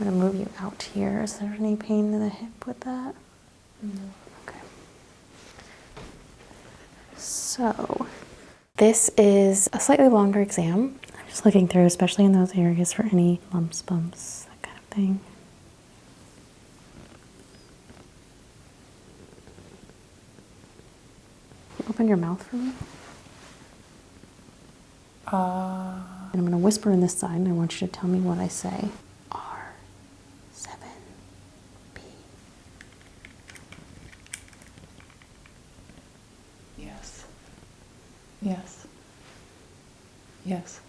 I'm going to move you out here. Is there any pain in the hip with that? No. Okay. So this is a slightly longer exam. I'm just looking through, especially in those areas, for any lumps, bumps, that kind of thing. Open your mouth for me. And I'm going to whisper in this side, and I want you to tell me what I say. R7B. Yes. Yes. Yes.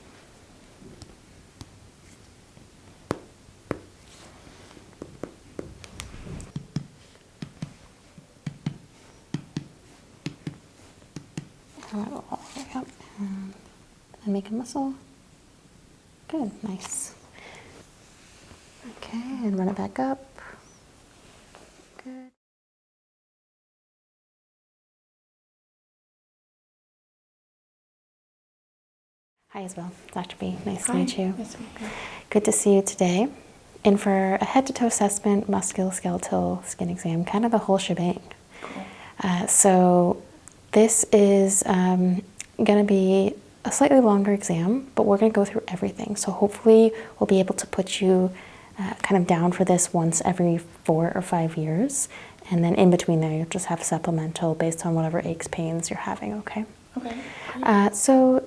All the way up and make a muscle. Good, nice. Okay, and run it back up. Good. Hi, Isabel. Dr. B. Nice to meet you. Nice to meet you. Good to see you today. In for a head-to-toe assessment, musculoskeletal skin exam, kind of the whole shebang. Cool. So this is going to be a slightly longer exam, but we're going to go through everything. So hopefully we'll be able to put you kind of down for this once every 4 or 5 years. And then in between there, you'll just have supplemental based on whatever aches, pains you're having, okay? Okay. So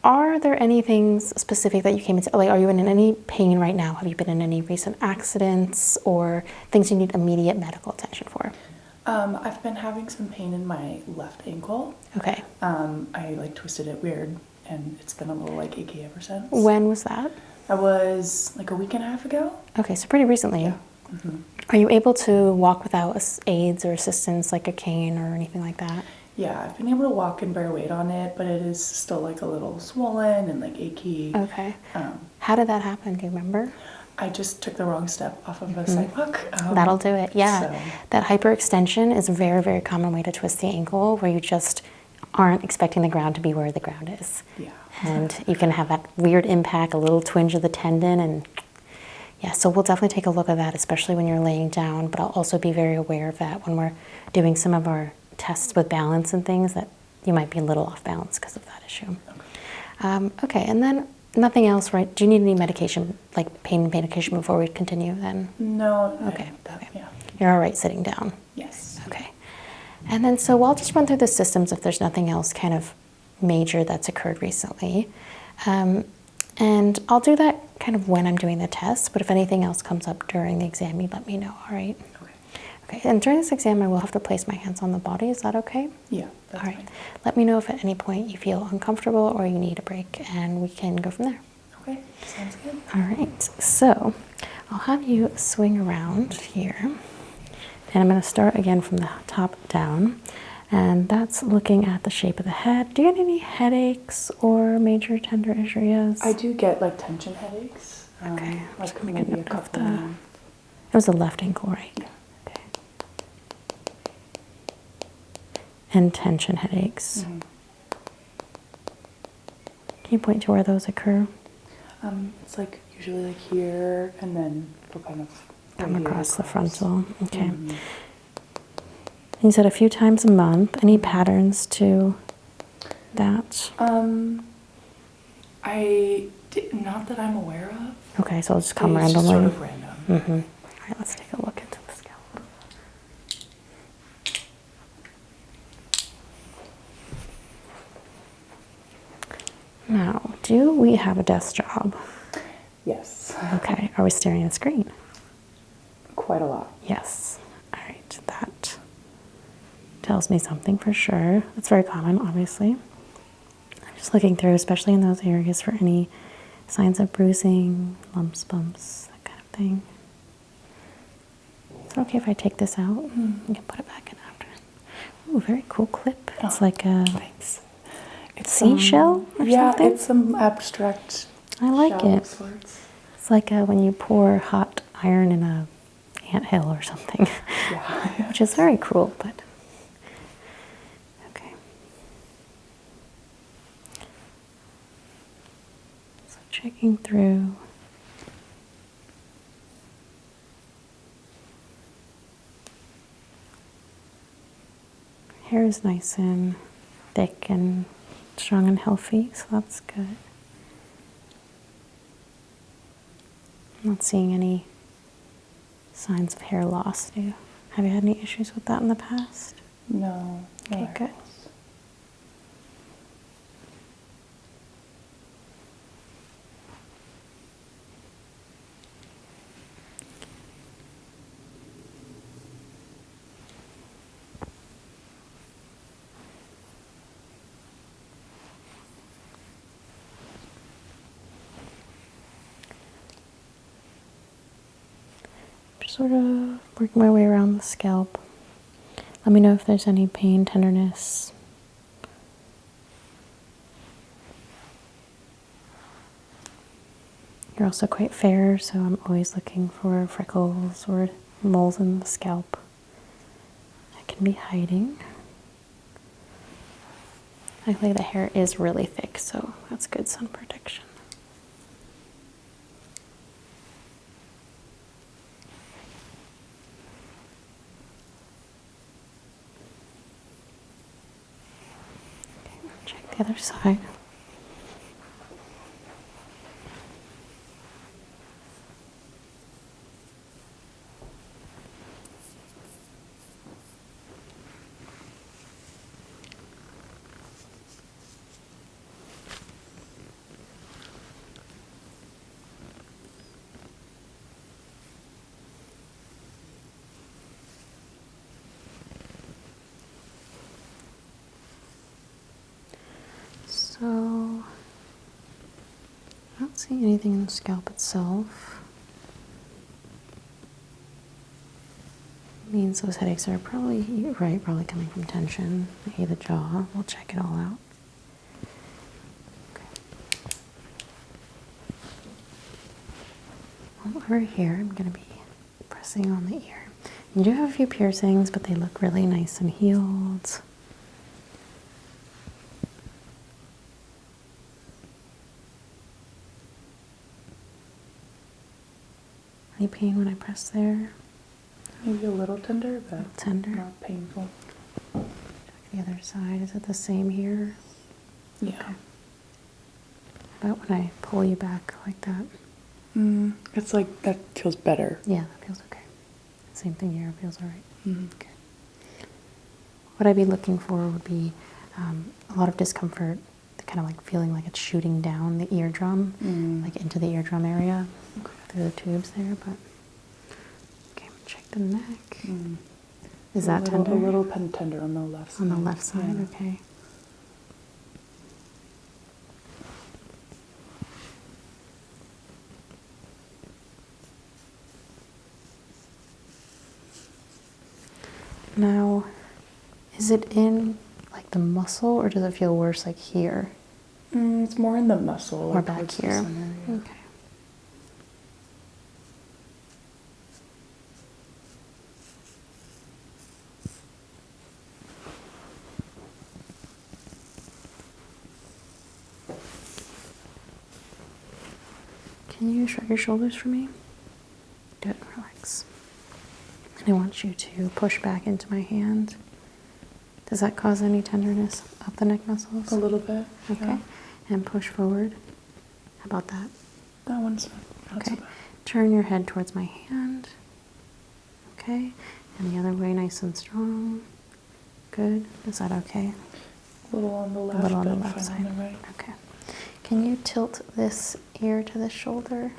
are there any things specific that you came into, like are you in any pain right now? Have you been in any recent accidents or things you need immediate medical attention for? I've been having some pain in my left ankle. Okay. I like twisted it weird and it's been a little like achy ever since. When was that? That was like a week and a half ago. Okay, so pretty recently. Yeah. Mm-hmm. Are you able to walk without aids or assistance like a cane or anything like that? Yeah, I've been able to walk and bear weight on it, but it is still like a little swollen and like achy. Okay. How did that happen? Do you remember? I just took the wrong step off of a sidewalk. That'll do it, yeah. So. That hyperextension is a very, very common way to twist the ankle where you just aren't expecting the ground to be where the ground is. Yeah. And you can have that weird impact, a little twinge of the tendon, and yeah, so we'll definitely take a look at that, especially when you're laying down, but I'll also be very aware of that when we're doing some of our tests with balance and things, that you might be a little off balance because of that issue. Okay, okay, and then nothing else, right? Do you need any medication, like pain medication before we continue then? No. Okay, okay. Yeah. You're all right sitting down? Yes. Okay. And then so I'll just run through the systems if there's nothing else kind of major that's occurred recently. And I'll do that kind of when I'm doing the test, but if anything else comes up during the exam, you let me know, all right? Okay. Okay, and during this exam, I will have to place my hands on the body. Is that okay? Yeah, that's all right. fine. Let me know if at any point you feel uncomfortable or you need a break, and we can go from there. Okay, sounds good. All right, so I'll have you swing around here, and I'm going to start again from the top down, and that's looking at the shape of the head. Do you get any headaches or major tender areas? I do get like tension headaches. Okay, like maybe a couple. It was the left ankle, right? Yeah. Okay. And tension headaches. Mm-hmm. Can you point to where those occur? It's like usually like here, and then they'll kind of Come across the frontal. Okay. Mm-hmm. You said a few times a month. Any patterns to that? Not that I'm aware of. Okay, so it'll just come It's randomly. just sort of random. Mm-hmm. All right, let's take a look into the scalp. Now, do we have a desk job? Yes. Okay, are we staring at a screen? Quite a lot. Yes. All right, that tells me something for sure. That's very common, obviously. I'm just looking through, especially in those areas, for any signs of bruising, lumps, bumps, that kind of thing. Is it okay if I take this out? You can put it back in after. Ooh, very cool clip. It's like a seashell or something? Yeah, it's some abstract I like shell it. of sorts. It's like when you pour hot iron in a anthill or something. Yeah. Which is very cruel, but okay. So checking through. Hair is nice and thick and strong and healthy, so that's good. I'm not seeing any signs of hair loss. Have you had any issues with that in the past? No. Okay, good. Just sort of working my way around the scalp. Let me know if there's any pain, tenderness. You're also quite fair, so I'm always looking for freckles or moles in the scalp that can be hiding. Luckily, the hair is really thick, so that's good sun protection. Okay, check the other side. So, I don't see anything in the scalp itself. Means those headaches are probably, you're right, probably coming from tension, maybe the jaw. We'll check it all out. Okay. Well, over here, I'm going to be pressing on the ear. You do have a few piercings, but they look really nice and healed. Any pain when I press there? Maybe a little tender, but Tender. not painful. Check the other side. Is it the same here? Yeah. Okay. How about when I pull you back like that? It's like, that feels better. Yeah, that feels okay. Same thing here. Feels all right. Okay. What I'd be looking for would be a lot of discomfort, kind of like feeling like it's shooting down the eardrum, like into the eardrum area through the tubes there. But okay, check the neck. Is that tender? A little tender on the left side. On the left side, Yeah. okay. Now, is it in like the muscle, or does it feel worse like here? It's more in the muscle. Or like back towards the here? center, yeah. Okay. Can you shrug your shoulders for me? Good, relax. And I want you to push back into my hand. Does that cause any tenderness up the neck muscles? A little bit. Okay. Yeah. And push forward. How about that? That one's not so Okay. bad. Turn your head towards my hand. Okay. And the other way, nice and strong. Good. Is that okay? A little on the left, A little on the but left fine side. on the right. Okay. Can you tilt this ear to this shoulder?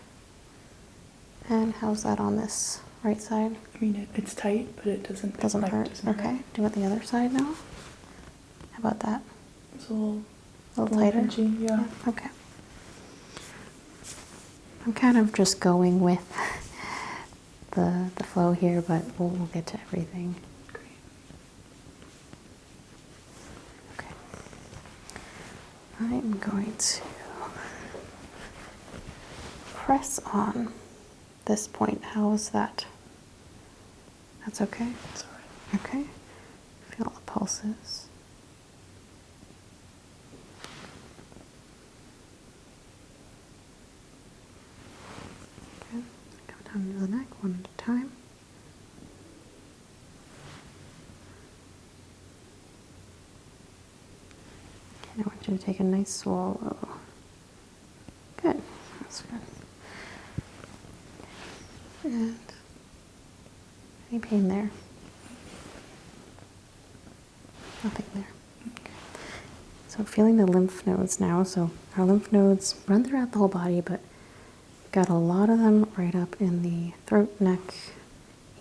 And how's that on this right side? I mean, it's tight, but it doesn't Doesn't like, hurt? doesn't Okay. Do it the other side now. How about that? It's a little tighter? pinchy, yeah. Okay. I'm kind of just going with the flow here, but we'll get to everything. Great. Okay. I'm going to press on this point. How is that? That's okay? It's all right. Okay. Feel the pulses. Good. Go down to the neck one at a time. you to take a nice swallow. Good. That's good. And any pain there? Nothing there. Okay. So feeling the lymph nodes now. So our lymph nodes run throughout the whole body, but got a lot of them right up in the throat, neck,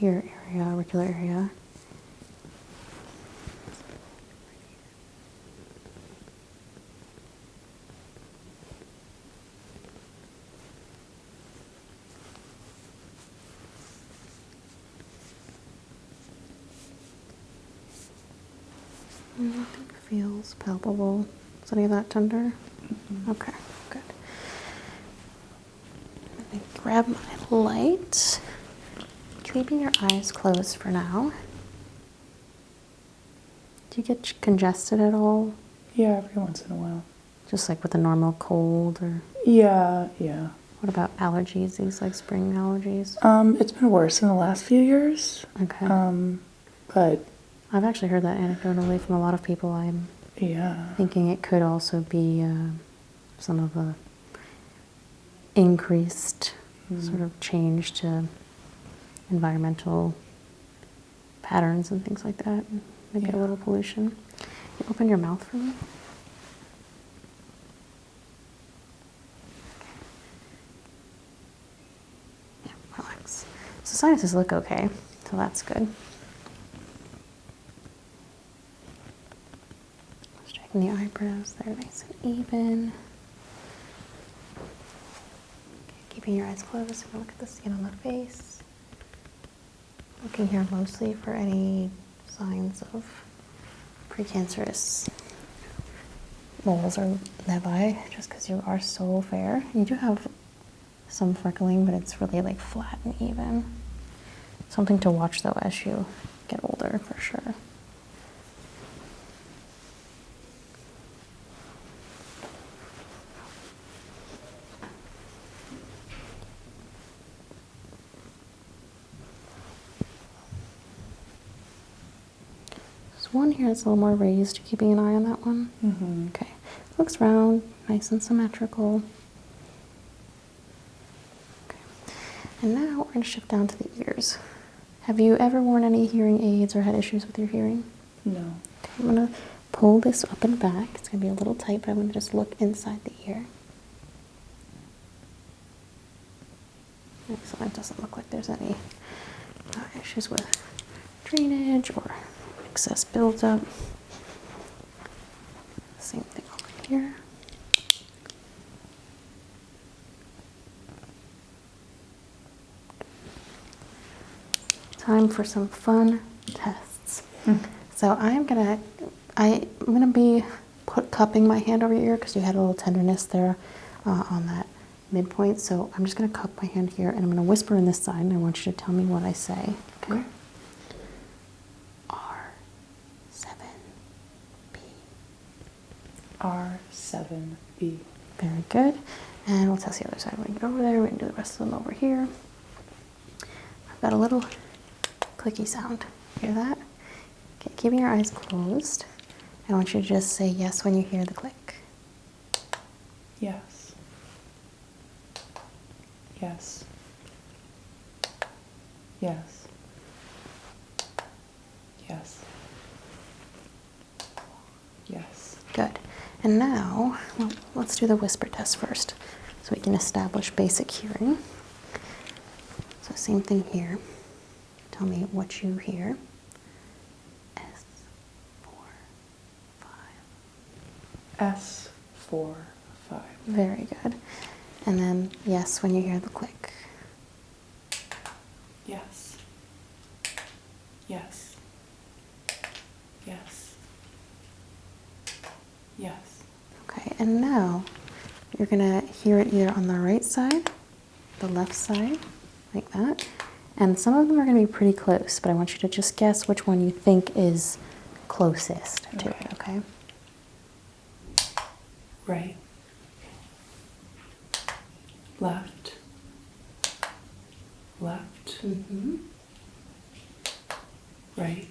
ear area, auricular area. Nothing feels palpable. Is any of that tender? Mm-hmm. Okay, good. Let me grab my light. Keeping your eyes closed for now. Do you get congested at all? Yeah, every once in a while. Just like with a normal cold or? Yeah. What about allergies, these like spring allergies? It's been worse in the last few years. Okay. But I've actually heard that anecdotally from a lot of people. I'm thinking it could also be some of the increased sort of change to environmental patterns and things like that. Maybe a little pollution. Can you open your mouth for me? Yeah, relax. So sinuses look okay, so that's good. Straighten the eyebrows, they're nice and even. Okay, keeping your eyes closed, look at the skin on the face. Looking here mostly for any signs of precancerous moles or nevi, just because you are so fair. You do have some freckling, but it's really like flat and even. Something to watch though as you get older, for sure. There's one here that's a little more raised. Keeping an eye on that one? Mm-hmm. Okay. Looks round, nice and symmetrical. Okay. And now we're going to shift down to the ears. Have you ever worn any hearing aids or had issues with your hearing? No. Okay, I'm going to pull this up and back. It's going to be a little tight, but I'm going to just look inside the ear. Excellent. It doesn't look like there's any issues with drainage or excess buildup. Same thing over here. Time for some fun tests. So I'm gonna be cupping my hand over your ear because you had a little tenderness there on that midpoint. So I'm just gonna cup my hand here and I'm gonna whisper in this side and I want you to tell me what I say. Okay. R7B. R7B. Very good. And we'll test the other side when we get over there. We can do the rest of them over here. I've got a little clicky sound. Hear that? Okay, keeping your eyes closed. I want you to just say yes when you hear the click. Yes. Yes. Yes. Yes. Yes. Good. And now, well, let's do the whisper test first so we can establish basic hearing. So same thing here. Tell me what you hear. S, 4, 5. S, 4, 5. Very good. And then yes when you hear the click. Yes. Yes. Yes. Yes. Okay, and now you're gonna hear it either on the right side, the left side, like that. And some of them are gonna be pretty close, but I want you to just guess which one you think is closest to it, okay? Right. Left. Left. Mm-hmm. Right.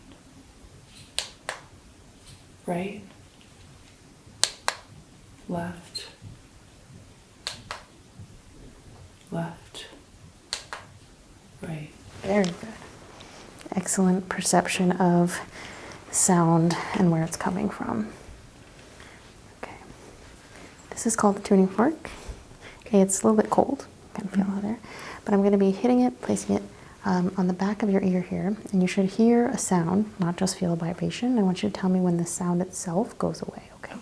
Right. left, left, right. Very good. Excellent perception of sound and where it's coming from. Okay. This is called the tuning fork. Okay, it's a little bit cold. You can feel it there. But I'm going to be hitting it, placing it on the back of your ear here, and you should hear a sound, not just feel a vibration. I want you to tell me when the sound itself goes away, okay?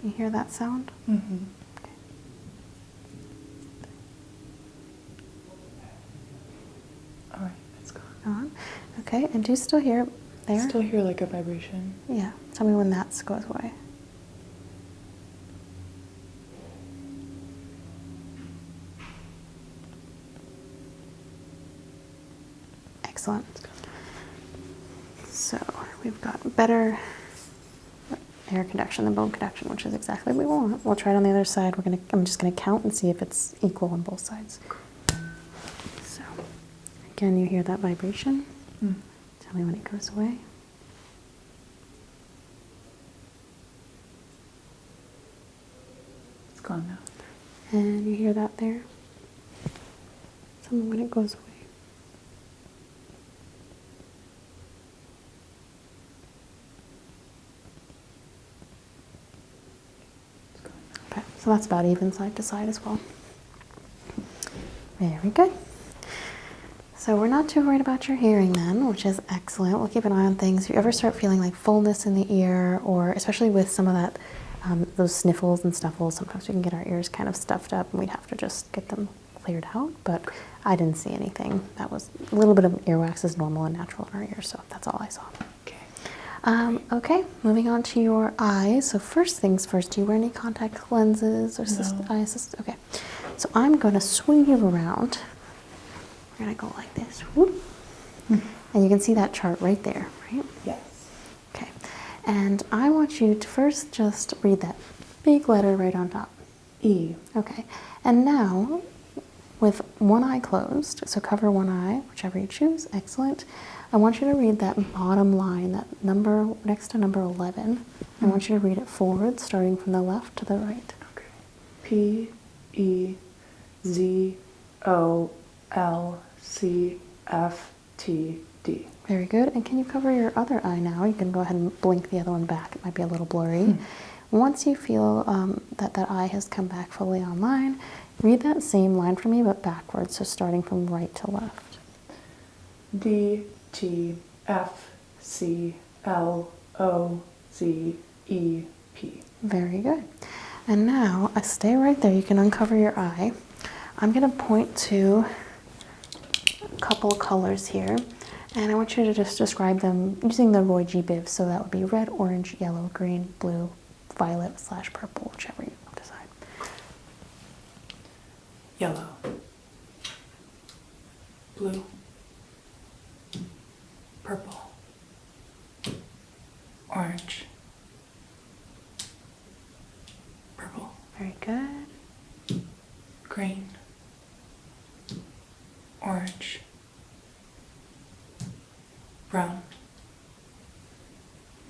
You hear that sound? Mm-hmm. Okay. All right, it's gone. On. Okay, and do you still hear it there? Still hear like a vibration. Yeah. Tell me when that goes away. Excellent. So we've got better air conduction than bone conduction, which is exactly what we want. We'll try it on the other side. I'm just gonna count and see if it's equal on both sides. So again, you hear that vibration. Tell me when it goes away. It's gone now. And you hear that there. Tell me when it goes away. Okay, so that's about even side to side as well. Very good. So we're not too worried about your hearing then, which is excellent. We'll keep an eye on things. If you ever start feeling like fullness in the ear, or especially with some of that, those sniffles and snuffles, sometimes we can get our ears kind of stuffed up and we'd have to just get them cleared out, but I didn't see anything. That was a little bit of earwax is normal and natural in our ears, so that's all I saw. Okay, moving on to your eyes. So first things first, do you wear any contact lenses or eye assist? Okay, so I'm going to swing you around. We're going to go like this. Whoop. And you can see that chart right there, right? Yes. Okay, and I want you to first just read that big letter right on top. E. Okay, and now with one eye closed, so cover one eye, whichever you choose, excellent. I want you to read that bottom line, that number next to number 11. I want you to read it forward, starting from the left to the right. Okay. P, E, Z, O, L, C, F, T, D. Very good. And can you cover your other eye now? You can go ahead and blink the other one back. It might be a little blurry. Once you feel that eye has come back fully online, read that same line for me, but backwards, so starting from right to left. D, T, F, C, L, O, Z, E, P. Very good. And now, stay right there. You can uncover your eye. I'm going to point to a couple colors here, and I want you to just describe them using the Roy G. Biv. So that would be red, orange, yellow, green, blue, violet / purple, whichever you decide. Yellow. Blue. Purple. Orange. Purple. Very good. Green. Orange. Brown.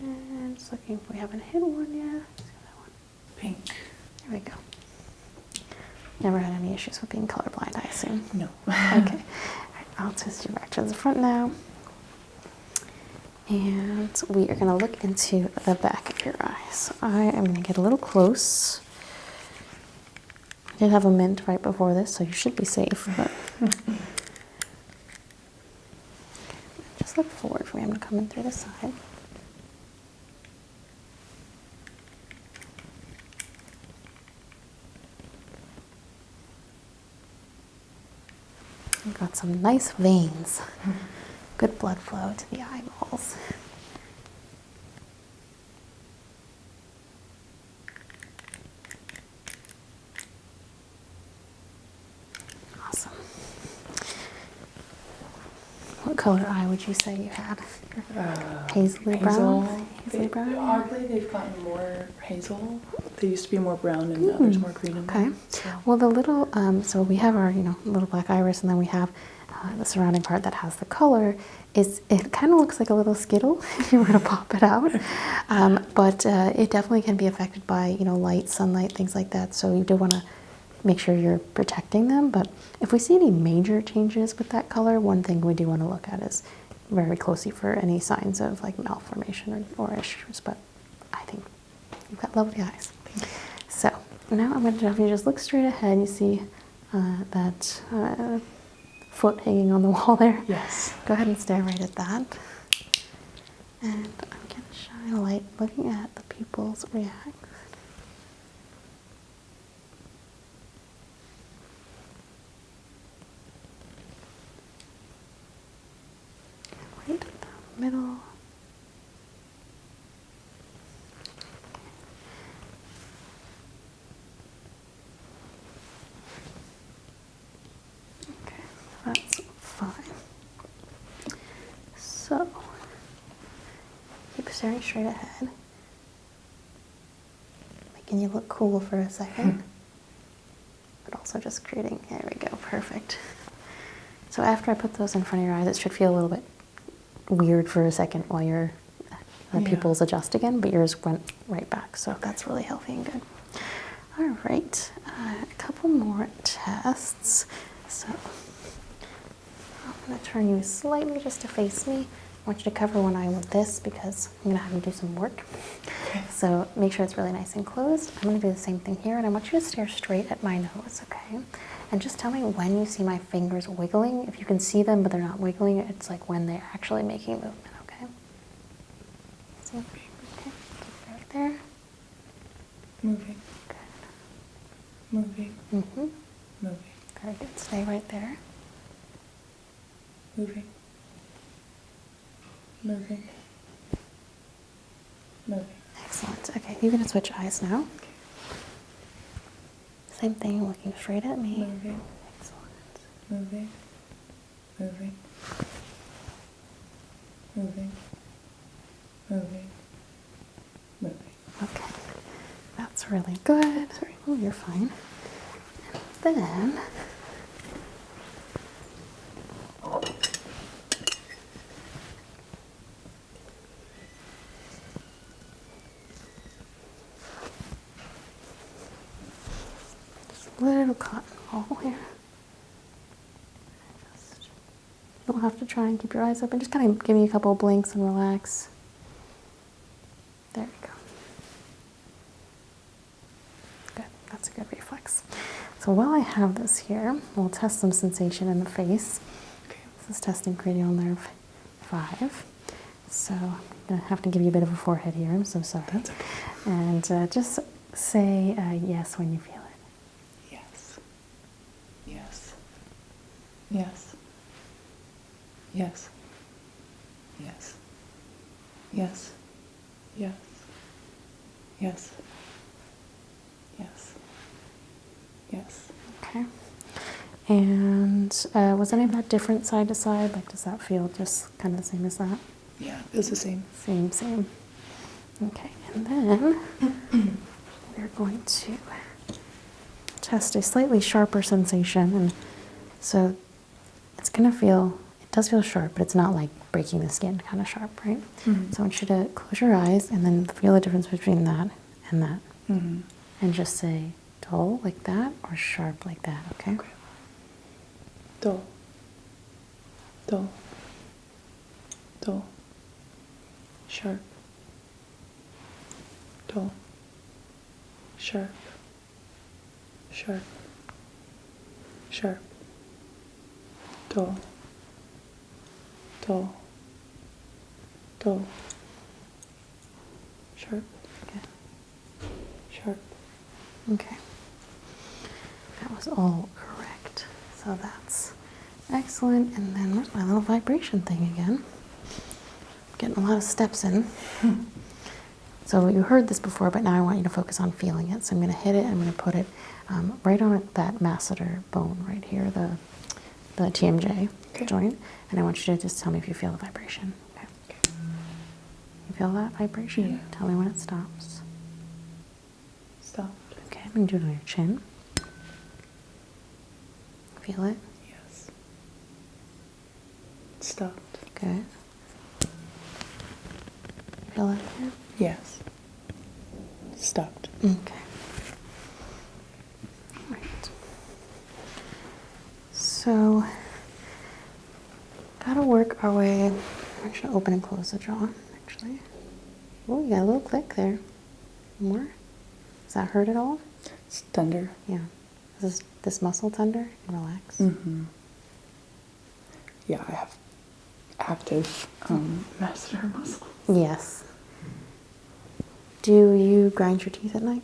And just looking if we haven't hit one yet. Let's see that one. Pink. There we go. Never had any issues with being colorblind, I assume. No. Okay. All right, I'll twist you back to the front now. And we are going to look into the back of your eye. So I am going to get a little close. I did have a mint right before this, so you should be safe. But just look forward for me. I'm going to come in through the side. We've got some nice veins. Good blood flow to the eyeballs. Awesome. What color eye would you say you had? Hazily brown? Hazel. Hazily brown? Oddly, they've gotten more hazel They used to be more brown and now there's more green in Okay. them. So. Well, the little, so we have our, little black iris, and then we have the surrounding part that has the color. It kind of looks like a little Skittle if you were to pop it out. But it definitely can be affected by, light, sunlight, things like that. So you do want to make sure you're protecting them. But if we see any major changes with that color, one thing we do want to look at is very closely for any signs of like malformation or issues. But I think you've got lovely eyes. So now I'm going to have you just look straight ahead. You see that foot hanging on the wall there? Yes. Go ahead and stare right at that. And I'm going to shine a light looking at the pupils react. Right down the middle. Okay, that's fine. So, keep staring straight ahead, making you look cool for a second, but also just creating, there we go, perfect. So after I put those in front of your eyes, it should feel a little bit weird for a second while your pupils adjust again, but yours went right back, so that's really healthy and good. All right, a couple more tests. So I'm going to turn you slightly just to face me. I want you to cover one eye with this because I'm going to have you do some work. Okay. So make sure it's really nice and closed. I'm going to do the same thing here, and I want you to stare straight at my nose, okay? And just tell me when you see my fingers wiggling. If you can see them but they're not wiggling, it's like when they're actually making movement, okay? See? Okay, keep it right there. Moving. Good. Moving. Mm-hmm. Moving. Very good. Stay right there. Moving. Moving. Moving. Excellent. Okay, you're going to switch eyes now. Same thing, looking straight at me. Moving. Excellent. Moving. Moving. Moving. Moving. Moving. Okay, that's really good. Sorry. Oh, you're fine. And then, just a little cotton ball here. Just, you don't have to try and keep your eyes open. Just kind of give me a couple of blinks and relax. There you go. Good. That's a good reflex. So while I have this here, we'll test some sensation in the face. Okay. This is testing cranial nerve 5. So I'm going to have to give you a bit of a forehead here. I'm so sorry. That's okay. And just say yes when you feel it. Yes. Yes. Yes. Yes. Yes. Yes. Yes. Yes. Yes. Yes. Okay. And was any of that different side to side? Like, does that feel just kind of the same as that? Yeah, it's the same. Same, same. Okay, and then we're going to test a slightly sharper sensation. And so it's going to feel, it does feel sharp, but it's not like breaking the skin kind of sharp, right? Mm-hmm. So I want you to close your eyes and then feel the difference between that and that. Mm-hmm. And just say dull like that or sharp like that, okay? Okay. Dull. Dull. Dull. Sharp. Dull. Sharp. Sharp. Sharp. Dull. Dull. Dull. Sharp. Good. Sharp. Okay. That was all correct. So that's excellent. And then where's my little vibration thing again? Getting a lot of steps in. So you heard this before, but now I want you to focus on feeling it. So I'm going to hit it. I'm going to put it right on that masseter bone right here, the TMJ joint. And I want you to just tell me if you feel the vibration. Okay. You feel that vibration? Yeah. Tell me when it stops. Stop. I'm going to do it on your chin. Feel it? Yes. Stopped. Good. Feel that there? Yes. Stopped. Okay. All right. So, gotta work our way. I'm just gonna open and close the jaw, actually. Oh, you got a little click there. More? Does that hurt at all? It's tender. Yeah. Is this muscle tender? And relax. Mm-hmm. Yeah, I have active masseter muscles. Yes. Do you grind your teeth at night?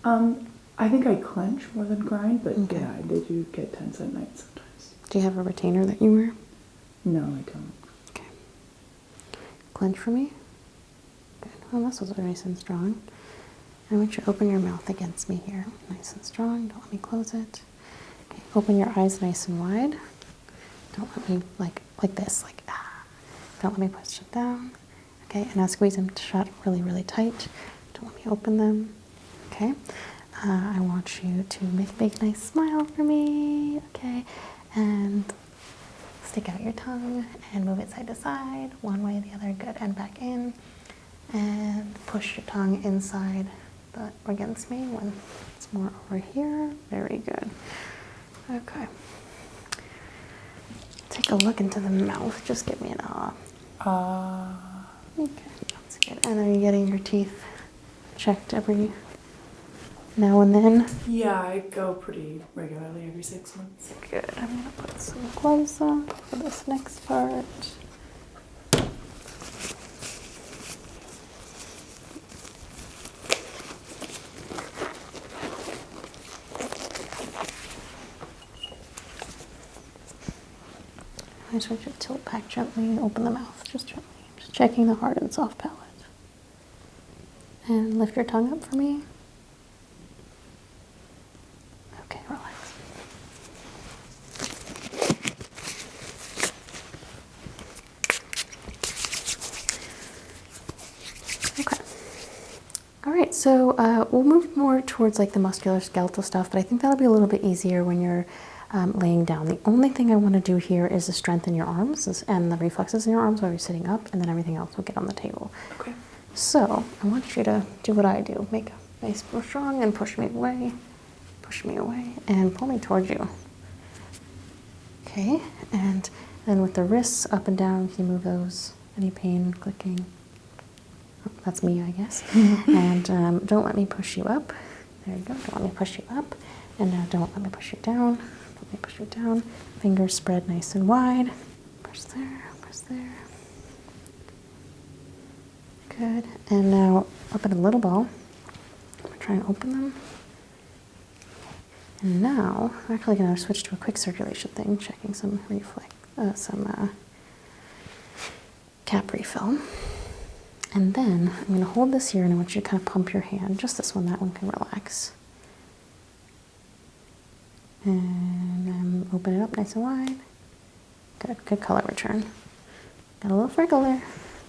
I think I clench more than grind, but Okay. yeah, they do get tense at night sometimes. Do you have a retainer that you wear? No, I don't. Okay. Clench for me. Good. Well, muscles are nice and strong. I want you to open your mouth against me here. Nice and strong. Don't let me close it. Okay. Open your eyes nice and wide. Don't let me, like this, like, ah. Don't let me push it down. Okay, and now squeeze them shut really, really tight. Don't let me open them. Okay. I want you to make a big, nice smile for me. Okay. And stick out your tongue and move it side to side, one way, the other. Good. And back in. And push your tongue inside but against me when it's more over here. Very good. Okay. Take a look into the mouth. Just give me an ah. Okay, that's good. And are you getting your teeth checked every now and then? Yeah, I go pretty regularly every 6 months. Good. I'm going to put some gloves on for this next part. I just want you to tilt back gently, open the mouth just gently. Just checking the hard and soft palate. And lift your tongue up for me. Okay, relax. Okay. All right, so we'll move more towards like the muscular skeletal stuff, but I think that'll be a little bit easier when you're laying down. The only thing I want to do here is to strengthen your arms and the reflexes in your arms while you're sitting up, and then everything else will get on the table. Okay. So I want you to do what I do. Make a nice push strong and push me away, and pull me towards you. Okay, and then with the wrists up and down, can you move those? Any pain, clicking? Oh, that's me, I guess. And don't let me push you up. There you go. Don't let me push you up. And now don't let me push you down. Let me push you down. Fingers spread nice and wide. Push there, push there. Good. And now up in a little ball. I'm going to try and open them. And now I'm actually going to switch to a quick circulation thing, checking some cap refill. And then I'm going to hold this here and I want you to kind of pump your hand. Just this one, that one can relax. And open it up nice and wide. Good, good color return. Got a little freckle there.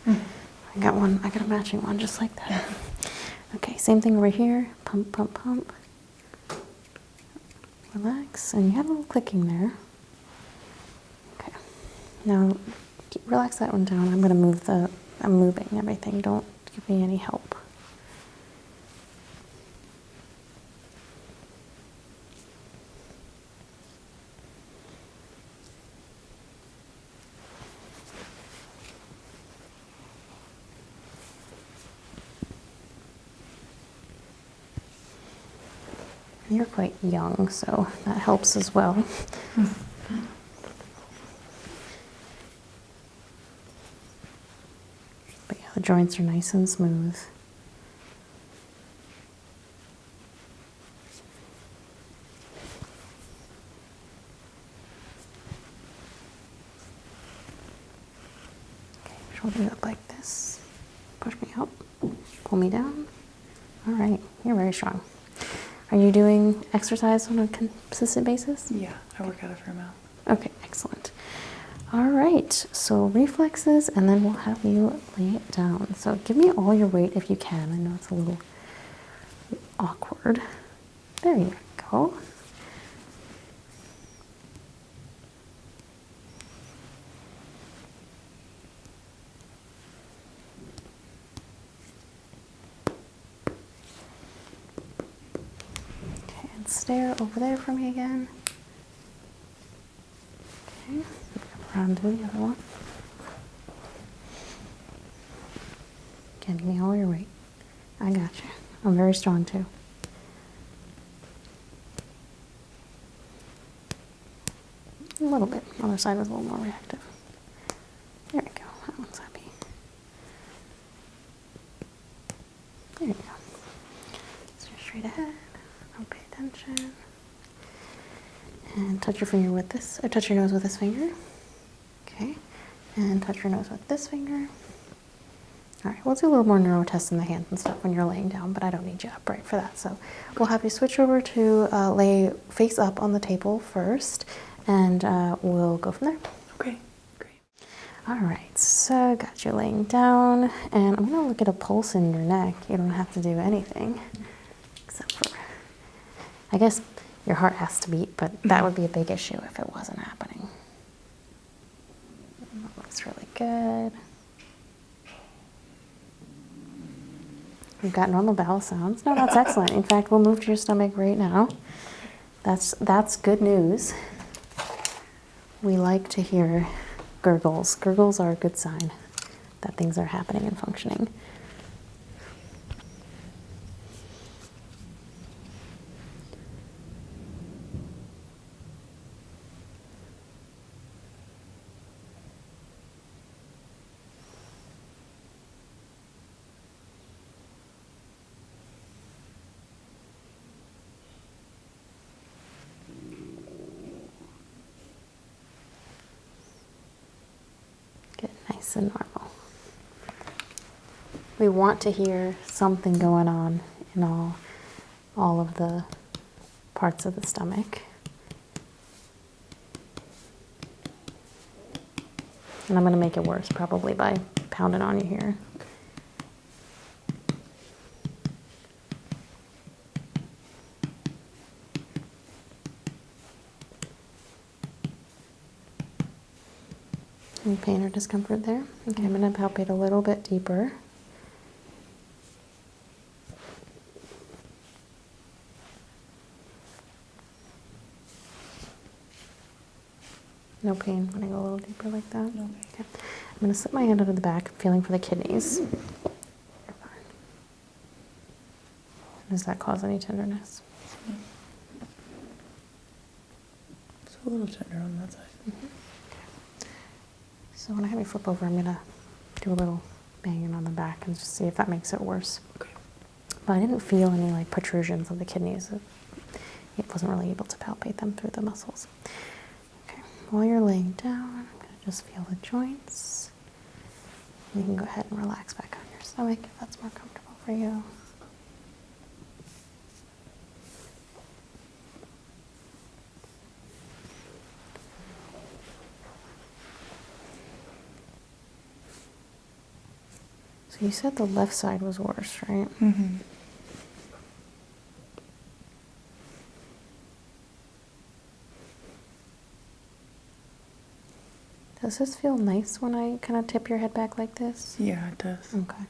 I got a matching one just like that. Okay, same thing over here. Pump, pump, pump. Relax, and you have a little clicking there. Okay, now relax that one down. I'm moving everything. Don't give me any help. You're quite young, so that helps as well. But yeah, the joints are nice and smooth. Okay, shoulders up like this. Push me up, pull me down. All right, you're very strong. Are you doing exercise on a consistent basis? Yeah, I work out a fair amount. Okay, excellent. All right, so reflexes, and then we'll have you lay it down. So give me all your weight if you can. I know it's a little awkward. There you go. Okay, and stare over there for me again. Okay, come around to the other one. Again, give me all your weight. I got you. I'm very strong too. A little bit. Other side was a little more reactive. There we go. That one's happy. There you go. Stare straight ahead. Don't pay attention. And touch your finger with this, or touch your nose with this finger. Okay. And touch your nose with this finger. All right, we'll do a little more neuro tests in the hands and stuff when you're laying down, but I don't need you upright for that. So we'll have you switch over to lay face up on the table first, and we'll go from there. Okay, great. All right, so got you laying down, and I'm gonna look at a pulse in your neck. You don't have to do anything, except for, I guess your heart has to beat, but that would be a big issue if it wasn't happening. That looks really good. We've got normal bowel sounds. No, that's excellent. In fact, we'll move to your stomach right now. That's good news. We like to hear gurgles. Gurgles are a good sign that things are happening and functioning. Good, nice and normal. We want to hear something going on in all of the parts of the stomach. And I'm going to make it worse probably by pounding on you here. Any pain or discomfort there? Okay, I'm going to palpate a little bit deeper. No pain when I go a little deeper like that? No. Okay. I'm going to slip my hand under the back, feeling for the kidneys. You're fine. Does that cause any tenderness? It's a little tender on that side. Mm-hmm. So when I have you flip over, I'm going to do a little banging on the back and just see if that makes it worse. Okay. But I didn't feel any like protrusions of the kidneys. It wasn't really able to palpate them through the muscles. Okay, while you're laying down, I'm going to just feel the joints. You can go ahead and relax back on your stomach if that's more comfortable for you. So you said the left side was worse, right? Mm-hmm. Does this feel nice when I kind of tip your head back like this? Yeah, it does. Okay.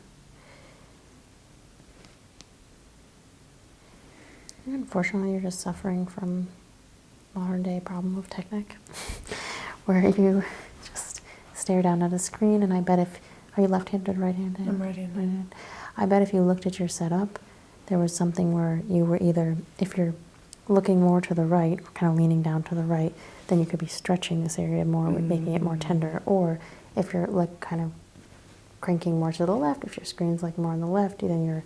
Unfortunately, you're just suffering from modern day problem of technic, where you just stare down at a screen, and I bet if, are you left-handed or right-handed? I'm right-handed. Right-handed. I bet if you looked at your setup, there was something where you were either, if you're looking more to the right, or kind of leaning down to the right, then you could be stretching this area more, making it more tender. Or if you're like kind of cranking more to the left, if your screen's like more on the left, then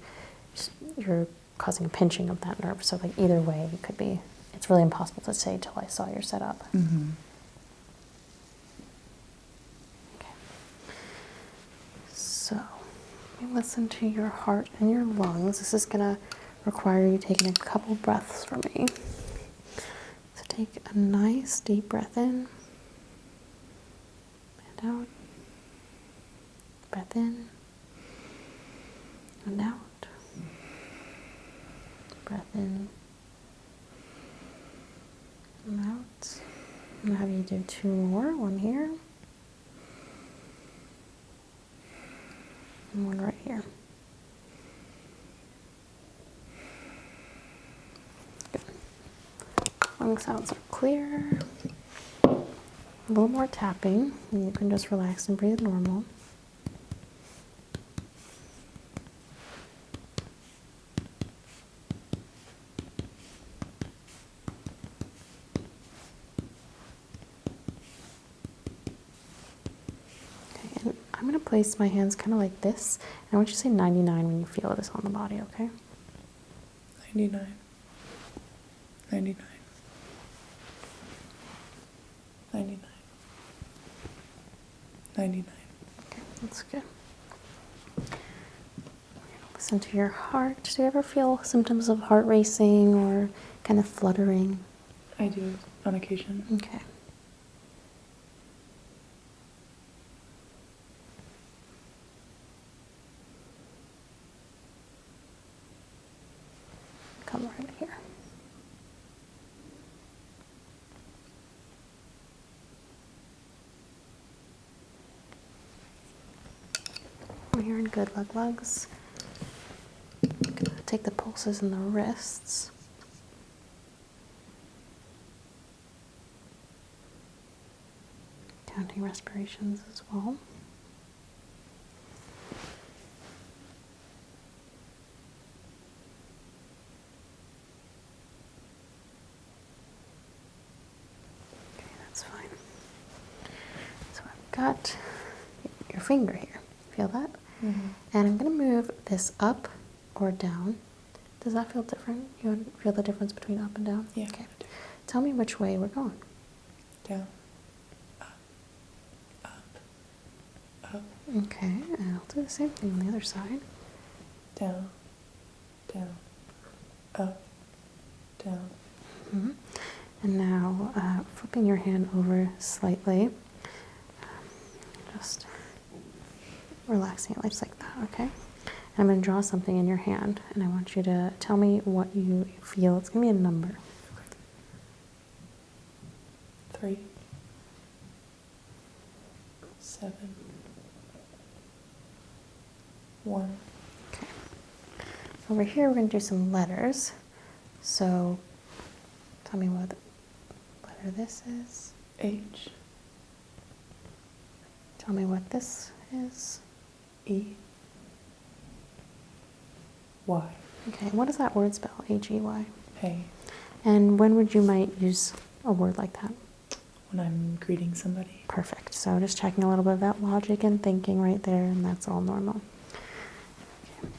you're causing a pinching of that nerve. So like either way, it could be. It's really impossible to say till I saw your setup. Mm-hmm. Okay. So let me listen to your heart and your lungs. This is gonna require you taking a couple breaths from me. So take a nice deep breath in and out. Breath in and out. Breath in and out. I'm gonna have you do 2 more. One here. And one right here. Good. Lung sounds are clear. A little more tapping. You can just relax and breathe normal. I'm going to place my hands kind of like this. And I want you to say 99 when you feel this on the body, okay? 99. 99. 99. 99. Okay, that's good. Listen to your heart. Do you ever feel symptoms of heart racing or kind of fluttering? I do, on occasion. Okay. Come right here. We're here in good lugs. Gonna take the pulses in the wrists. Counting respirations as well. Okay, that's fine. So I've got your finger here. Feel that? Mm-hmm. And I'm going to move this up or down. Does that feel different? You feel the difference between up and down? Yeah. Okay. Tell me which way we're going. Down. Up. Up. Up. Okay, and I'll do the same thing on the other side. Down. Down. Up. Down. Mm-hmm. And now flipping your hand over slightly. Just relaxing it just like that, okay? And I'm going to draw something in your hand, and I want you to tell me what you feel. It's going to be a number. 3. 7. 1. Okay. Over here, we're going to do some letters. So, tell me what letter this is. H. Tell me what this is. E. Y. Okay, what does that word spell? H-E-Y. Hey. And when would you might use a word like that? When I'm greeting somebody. Perfect. So just checking a little bit of that logic and thinking right there, and that's all normal. Okay.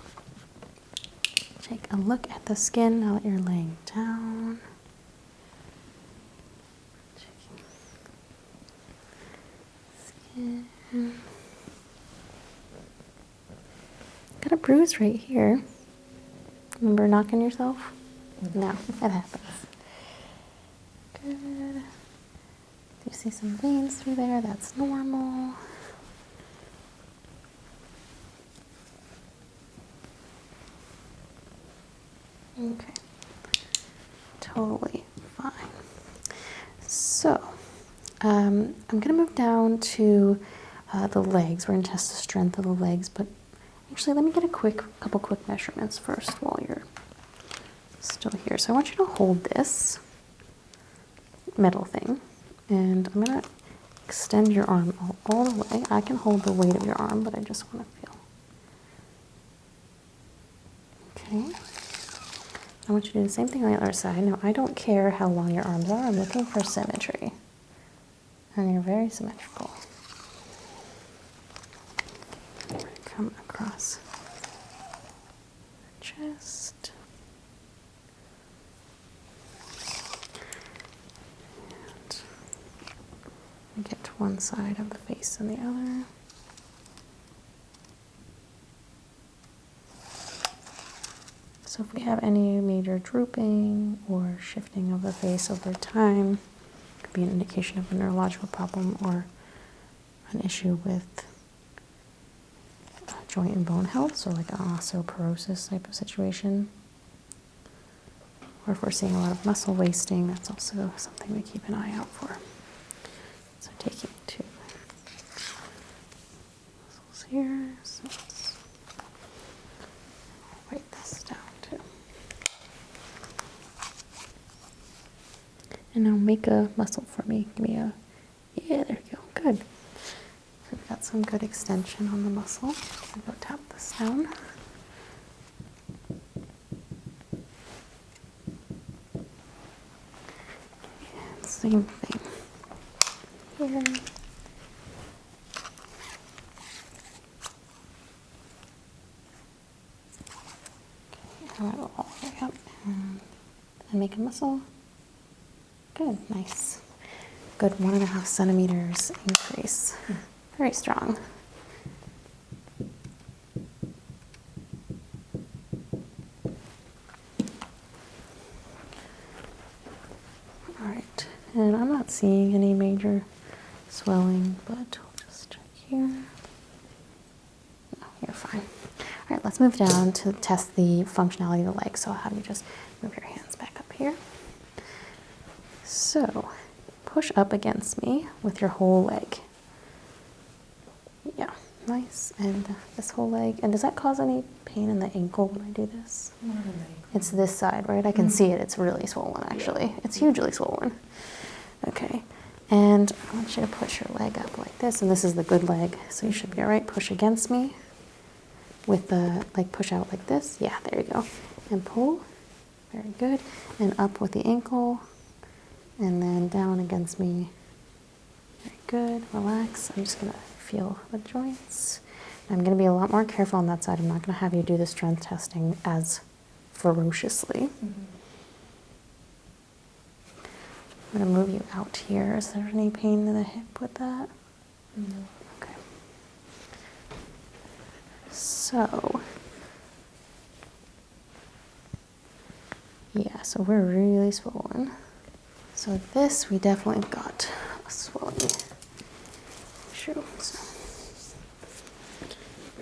Take a look at the skin now that you're laying down. Checking skin. Got a bruise right here. Remember knocking yourself? No, it happens. Good. You see some veins through there, that's normal. Okay, totally fine. So, I'm gonna move down to the legs. We're gonna test the strength of the legs, but actually let me get a couple quick measurements first while you're still here. So I want you to hold this metal thing. And I'm going to extend your arm all the way. I can hold the weight of your arm, but I just want to feel. Okay. I want you to do the same thing on the other side. Now, I don't care how long your arms are. I'm looking for symmetry. And you're very symmetrical. Come across the chest. Get to one side of the face and the other. So if we have any major drooping or shifting of the face over time, it could be an indication of a neurological problem or an issue with joint and bone health, so like an osteoporosis type of situation. or if we're seeing a lot of muscle wasting, that's also something we keep an eye out for. So taking 2 muscles here. So let's write this down too. And now make a muscle for me. Give me a, yeah, there you go, good. So we've got some good extension on the muscle. I'll go tap this down. And same thing here. All the way up and make a muscle. Good, nice. Good 1.5 centimeters increase. Very strong. All right, and I'm not seeing any major swelling, but we'll just check here. No, you're fine. All right, let's move down to test the functionality of the leg. So how do you just move your hands back up here? So push up against me with your whole leg. Yeah, nice. And this whole leg. And does that cause any pain in the ankle when I do this? Not in the ankle. It's this side, right? I can see it. It's really swollen, actually. It's hugely swollen. Okay. And I want you to push your leg up like this. And this is the good leg, so you should be all right. Push against me with the, like, push out like this. Yeah, there you go. And pull. Very good. And up with the ankle. And then down against me. Very good. Relax. I'm just going to feel the joints. I'm going to be a lot more careful on that side. I'm not going to have you do the strength testing as ferociously. I'm going to move you out here. Is there any pain in the hip with that? No. Okay. So, yeah, so we're really swollen. So this, we definitely got a swelling issue. So,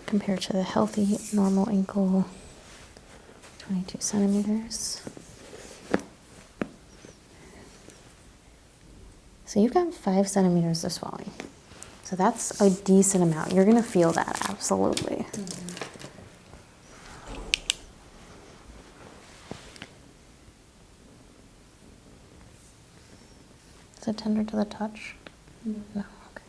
compared to the healthy, normal ankle, 22 centimeters. So you've got 5 centimeters of swelling. So that's a decent amount. You're gonna feel that, absolutely. Is it tender to the touch? No, okay.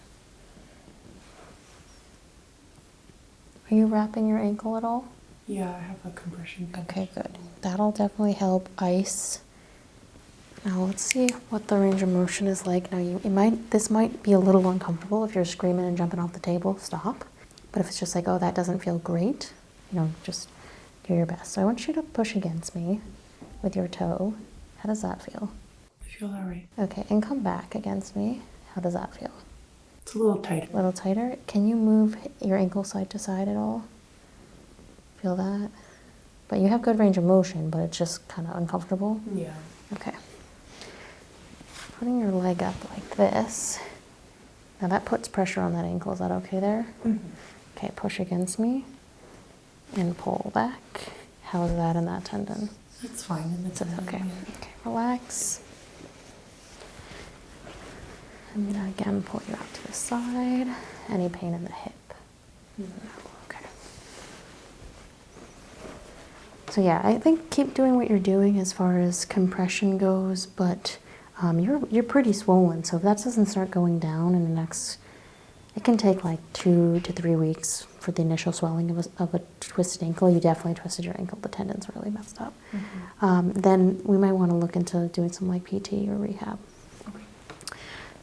Are you wrapping your ankle at all? Yeah, I have a compression band. Okay, good. That'll definitely help ice. Now let's see what the range of motion is like. Now this might be a little uncomfortable if you're screaming and jumping off the table, stop. But if it's just like, oh, that doesn't feel great, just do your best. So I want you to push against me with your toe. How does that feel? I feel all right. Okay, and come back against me. How does that feel? It's a little tighter. A little tighter. Can you move your ankle side to side at all? Feel that? But you have good range of motion, but it's just kind of uncomfortable? Yeah. Okay. Putting your leg up like this. Now that puts pressure on that ankle. Is that okay there? Okay, push against me and pull back. How is that in that tendon? It's fine in the tendon. Okay. Yeah. Okay, relax. I'm gonna again pull you out to the side. Any pain in the hip? No. Okay. So yeah, I think keep doing what you're doing as far as compression goes, but you're pretty swollen. So if that doesn't start going down in the next, it can take like 2 to 3 weeks for the initial swelling of a twisted ankle. You definitely twisted your ankle. The tendon's really messed up. Then we might want to look into doing some like PT or rehab.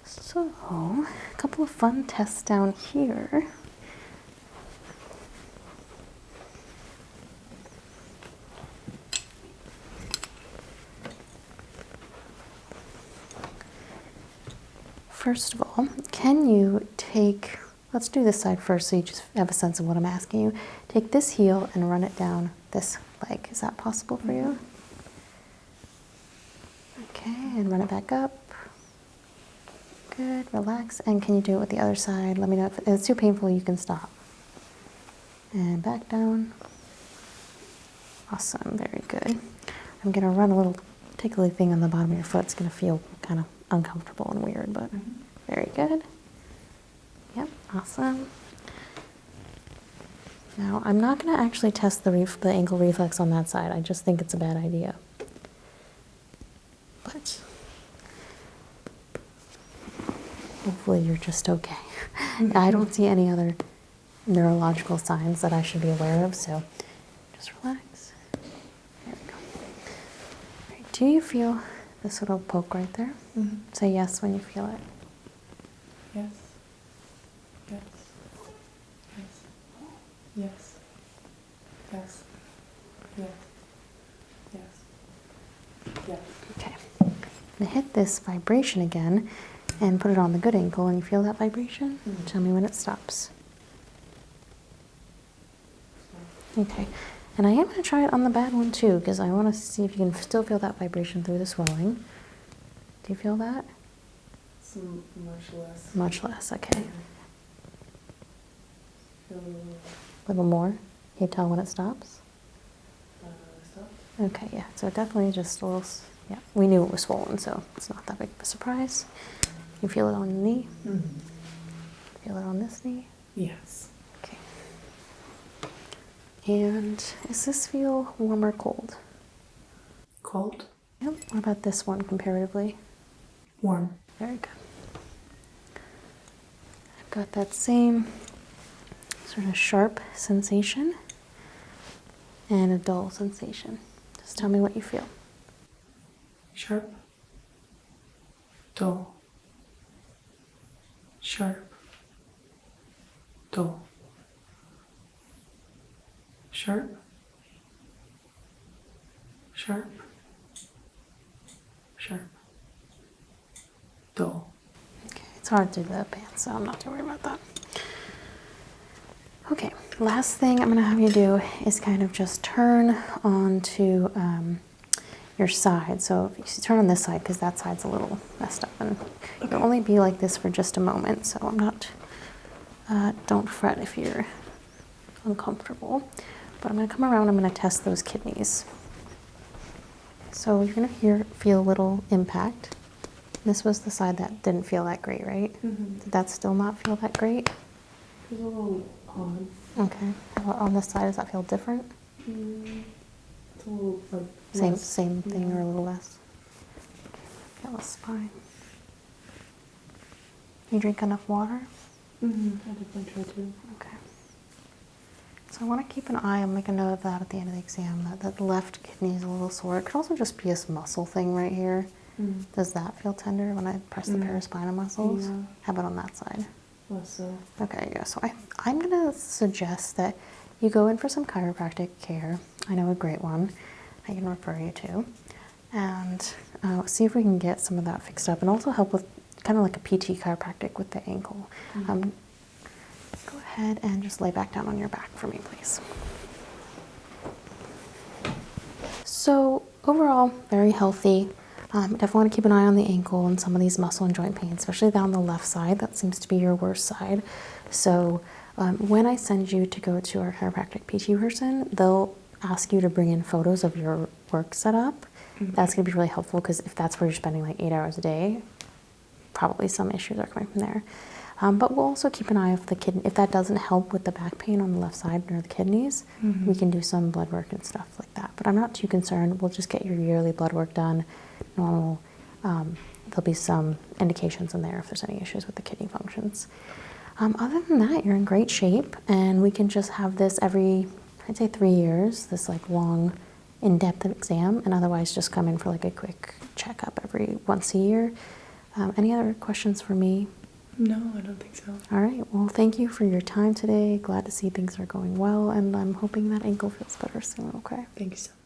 So, a couple of fun tests down here. First of all, can you take, let's do this side first so you just have a sense of what I'm asking you. Take this heel and run it down this leg. Is that possible for you? Okay, and run it back up. Good, relax. And can you do it with the other side? Let me know if it's too painful, you can stop. And back down. Awesome, very good. I'm gonna run a little tickly thing on the bottom of your foot's going to feel kind of uncomfortable and weird, but very good. Yep, awesome. Now, I'm not going to actually test the ankle reflex on that side. I just think it's a bad idea. But hopefully you're just okay. I don't see any other neurological signs that I should be aware of, so just relax. There we go. All right, do you feel this little poke right there? Say yes when you feel it. Yes. Yes. Yes. Yes. Yes. Yes. Yes. Yes. Okay. I'm going to hit this vibration again and put it on the good ankle, and you feel that vibration? Tell me when it stops. Okay. And I am going to try it on the bad one too, because I want to see if you can still feel that vibration through the swelling. Do you feel that? Much less. Much less, okay. Feel A little more? Can you tell when it stops? stop. Okay, yeah, so definitely just a little, yeah, we knew it was swollen, so it's not that big of a surprise. You feel it on the knee? Feel it on this knee? Yes. Okay. And does this feel warm or cold? Cold? Yep. What about this one comparatively? Warm. Very good. I've got that same sort of sharp sensation and a dull sensation. Just tell me what you feel. Sharp. Dull. Sharp. Dull. Sharp. Sharp. Sharp. Dull. Okay, it's hard to do the pants, so I'm not too worried about that. Okay, last thing I'm gonna have you do is kind of just turn onto your side. So if you turn on this side, because that side's a little messed up, and it'll only be like this for just a moment, so I'm not, don't fret if you're uncomfortable. But I'm gonna come around, I'm gonna test those kidneys. So you're gonna feel a little impact. This was the side that didn't feel that great, right? Did that still not feel that great? It's a little odd. Okay. How about on this side, does that feel different? It's a little like Same thing or a little less? Feel the spine. You drink enough water? I definitely try to. Okay. So I want to keep an eye, I'll make a note of that at the end of the exam, that the left kidney is a little sore. It could also just be a muscle thing right here. Does that feel tender when I press the paraspinal muscles? Yeah. How about on that side? Less so. Okay, yeah, so I'm going to suggest that you go in for some chiropractic care. I know a great one I can refer you to. And see if we can get some of that fixed up and also help with kind of like a PT chiropractic with the ankle. Go ahead and just lay back down on your back for me, please. So overall, very healthy. Definitely want to keep an eye on the ankle and some of these muscle and joint pains, especially down the left side. That seems to be your worst side. So when I send you to go to our chiropractic PT person, they'll ask you to bring in photos of your work setup. That's going to be really helpful because if that's where you're spending like 8 hours a day, probably some issues are coming from there. But we'll also keep an eye on the kidney. If that doesn't help with the back pain on the left side or the kidneys, we can do some blood work and stuff like that. But I'm not too concerned. We'll just get your yearly blood work done. Normal. There'll be some indications in there if there's any issues with the kidney functions. Other than that, you're in great shape, and we can just have this every, I'd say 3 years, this like long, in-depth exam, and otherwise just come in for like a quick checkup every once a year. Any other questions for me? No, I don't think so. All right, well, thank you for your time today. Glad to see things are going well, and I'm hoping that ankle feels better soon, okay? Thank you so much.